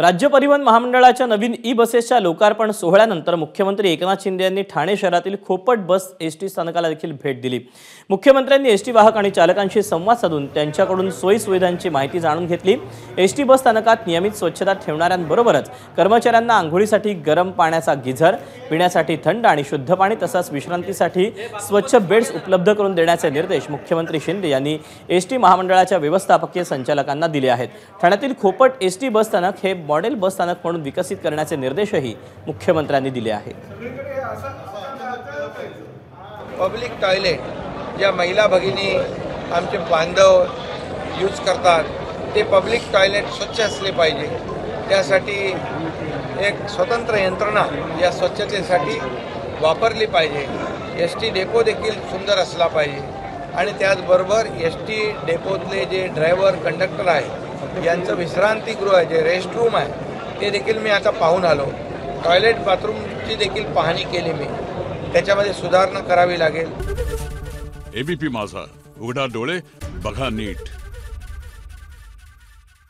राज्य परिवहन महामंडळाच्या नवीन ई-बसेसच्या लोकार्पण सोहळ्यानंतर मुख्यमंत्री एकनाथ शिंदे यांनी ठाणे शहरातील खोपट बस एसटी स्थानकाला देखील भेट दिली। मुख्यमंत्र्यांनी एसटी वाहक आणि चालकांशी संवाद साधून त्यांच्याकडून सोयी सुविधांची माहिती जाणून घेतली। एसटी बस स्थानकात नियमित स्वच्छता ठेवणाऱ्यांबरोबरच कर्मचाऱ्यांना आंघोळीसाठी गरम पाण्याचा गिझर, पिण्यासाठी थंड आणि शुद्ध पाणी तसंच विश्रांतीसाठी स्वच्छ बेड्स उपलब्ध करून देण्याचे निर्देश मुख्यमंत्री शिंदे यांनी एसटी महामंडळाच्या व्यवस्थापकीय संचालकांना दिले आहेत। ठाण्यातील खोपट एसटी बस स्थानक हे मॉडेल बस स्थानक म्हणून विकसित करण्याचे निर्देशही मुख्यमंत्र्यांनी दिले आहेत। पब्लिक टॉयलेट ज्या महिला भगिनी आमचे बांधव यूज करतात ते पब्लिक टॉयलेट स्वच्छ असले पाहिजे। त्यासाठी एक स्वतंत्र यंत्रणा या स्वच्छतेसाठी वापरली पाहिजे। एसटी डेपो देखील सुंदर असला पाहिजे आणि त्याचबरोबर एसटी डेपोतले जे ड्रायव्हर कंडक्टर आहे यांचं विश्रांतीगृह आहे, जे रेस्टरूम आहे ते देखील मी आता पाहून आलो। टॉयलेट बाथरूमची देखील पाहणी केली मी, त्याच्यामध्ये सुधारणा करावी लागेल। एबीपी माझा, उघडा डोळे बघा नीट।